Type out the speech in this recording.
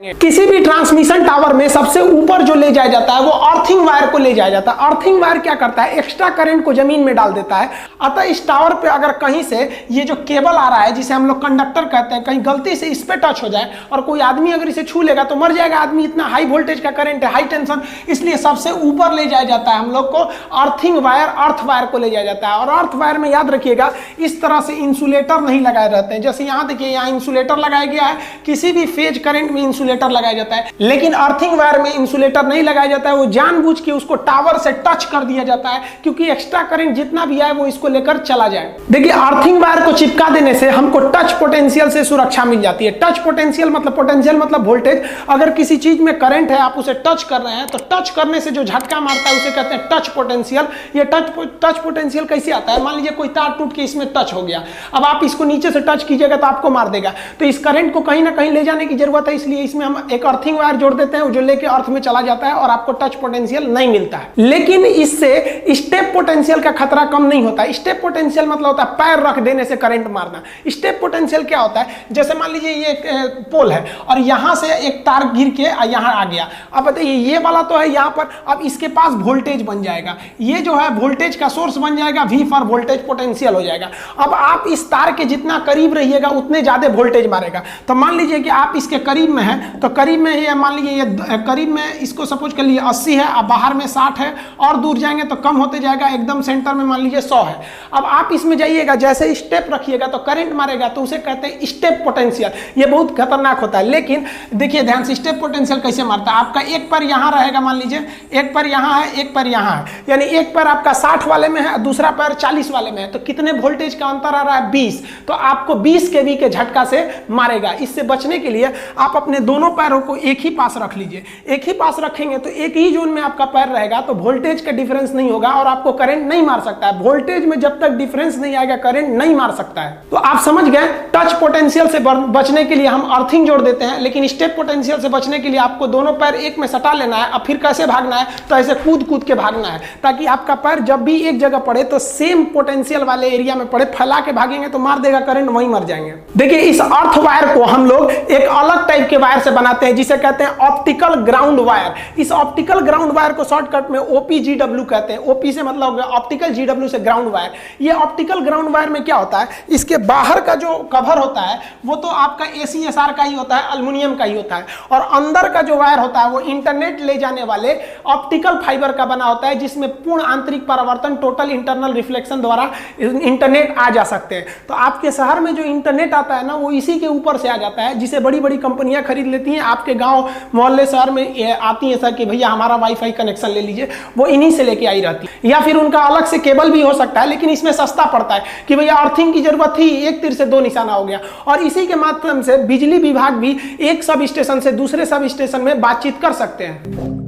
किसी भी transmission tower में सबसे ऊपर जो ले जाया जाता है वो अर्थिंग वायर को ले जाया जाता है। अर्थिंग वायर क्या करता है, एक्स्ट्रा करंट को जमीन में डाल देता है। अतः इस टावर पे अगर कहीं से ये जो केबल आ रहा है जिसे हम लोग कंडक्टर कहते हैं, कहीं गलती से इस पे टच हो जाए और कोई आदमी अगर इसे छू लेगा तो मर जाएगा आदमी। इतना हाई वोल्टेज का करंट है, हाई टेंशन, इसलिए सबसे ऊपर ले जाया जाता है हम लोग को अर्थिंग वायर, अर्थ वायर को ले जाया जाता है। और अर्थ वायर में याद रखिएगा इस तरह से इंसुलेटर नहीं लगाए रहते हैं। जैसे यहाँ देखिए, यहाँ इंसुलेटर लगाया गया है, किसी भी फेज करंट में इंसुलेटर लगाया जाता है, लेकिन अर्थिंग वायर में इंसुलेटर नहीं लगाया जाता है। वो जानबूझ के उसको टावर से टच कर दिया जाता है क्योंकि एक्स्ट्रा करंट जितना भी आए वो इसको लेकर चला जाए। देखिए, अर्थिंग वायर को चिपका देने से हमको टच पोटेंशियल से सुरक्षा मिल जाती है। टच पोटेंशियल मतलब वोल्टेज। अगर किसी चीज में करंट है, आप उसे टच कर रहे हैं, तो टच करने से जो झटका मारता है उसे कहते हैं टच पोटेंशियल। ये टच पोटेंशियल कैसे आता है, मान लीजिए कोई तार टूट के इसमें टच हो गया, अब आप इसको नीचे से टच कीजिएगा तो आपको मार देगा। तो इस करंट को कहीं ना कहीं ले जाने की जरूरत है, इसलिए इसमें हम एक अर्थिंग वायर जोड़ देते हैं जो लेके अर्थ में चला जाता है और आपको टच पोटेंशियल नहीं मिलता है। लेकिन इससे स्टेप पोटेंशियल का खतरा कम नहीं होता। स्टेप पोटेंशियल मतलब होता है पैर रख देने से करंट मारना। स्टेप पोटेंशियल क्या होता है, जैसे मान लीजिए ये एक पोल है और यहां से एक तार गिर के यहां आ गया। अब बताइए, ये वाला तो है यहां पर, अब इसके पास वोल्टेज बन जाएगा, ये जो है वोल्टेज का सोर्स बन जाएगा, V फॉर वोल्टेज पोटेंशियल हो जाएगा। अब आप इस तार के जितना करीब रहिएगा उतने ज्यादा वोल्टेज मारेगा। तो मान लीजिए कि आप इसके करीब में हैं, तो करीब में ये मान लीजिए ये करीब में इसको सपोज कर लिए 80 है, अब बाहर में 60 है, और दूर जाएंगे तो कम होते जाएगा, एकदम सेंटर में मान लीजिए 100 है। अब आप इसमें जाइएगा, जैसे स्टेप रखिएगा तो करंट मारेगा, तो उसे कहते हैं स्टेप पोटेंशियल। ये बहुत खतरनाक होता है। लेकिन देखिए ध्यान से, स्टेप पोटेंशियल कैसे मारता है, आपका एक पैर यहां रहेगा, मान लीजिए एक पैर यहां है, एक पैर यहां है, यानी एक पैर आपका 60 वाले में है, दूसरा पैर 40 वाले में है, तो कितने वोल्टेज का अंतर आ रहा है, 20। तो आपको 20 kV के झटका से मारेगा। इससे बचने के लिए आप अपने दोनों पैरों को एक ही पास रख लीजिए। एक ही पास रखेंगे तो एक ही जोन में आपका पैर रहेगा, तो वोल्टेज का डिफरेंस नहीं होगा और आपको करंट नहीं मार सकता है। वोल्टेज में जब तक डिफरेंस नहीं आएगा करंट नहीं मार सकता है। तो आप समझ गए, टच पोटेंशियल से बचने के लिए हम अर्थिंग जोड़ देते हैं, लेकिन स्टेप पोटेंशियल से बचने के लिए आपको दोनों पैर एक में सटा लेना है। अब फिर कैसे भागना है, तो ऐसे कूद कूद के भागना है, ताकि आपका पैर जब भी एक जगह पड़े तो सेम पोटेंशियल वाले एरिया में पड़े। फैला के भागेंगे तो मार देगा करंट, वहीं मर जाएंगे। देखिए, इस अर्थ वायर को हम लोग एक अलग टाइप के वायर से बनाते हैं जिसे कहते हैं ऑप्टिकल ग्राउंड वायर। इस ऑप्टिकल ग्राउंड वायर को शॉर्टकट में OPGW कहते हैं। OP से मतलब हो गया ऑप्टिकल, GW से ग्राउंड वायर। ये ऑप्टिकल ग्राउंड वायर में क्या होता है, इसके बाहर का जो कवर होता है वो तो आपका ACSR का ही होता है, एल्युमिनियम का ही होता है, और अंदर का जो वायर होता है वो इंटरनेट ले जाने वाले ऑप्टिकल फाइबर का बना होता है, जिसमें पूर्ण आंतरिक परावर्तन, टोटल इंटरनल रिफ्लेक्शन द्वारा इंटरनेट आ जा सकते हैं। तो आपके शहर में जो इंटरनेट आता है ना, वो इसी के ऊपर से आ जाता है, जिसे बड़ी बड़ी कंपनियां खरीद लेती हैं। आपके गांव मोहल्ले शहर में आती है सर कि भैया हमारा वाईफाई कनेक्शन ले लीजिए, वो इन्हीं से लेके आई रहती है। या फिर उनका अलग से केबल भी हो सकता है, लेकिन इसमें सस्ता पड़ता है कि भैया अर्थिंग की जरूरत थी, एक तीर से दो निशाना हो गया। और इसी के माध्यम से बिजली विभाग भी एक सब स्टेशन से दूसरे सब स्टेशन में बातचीत कर सकते हैं।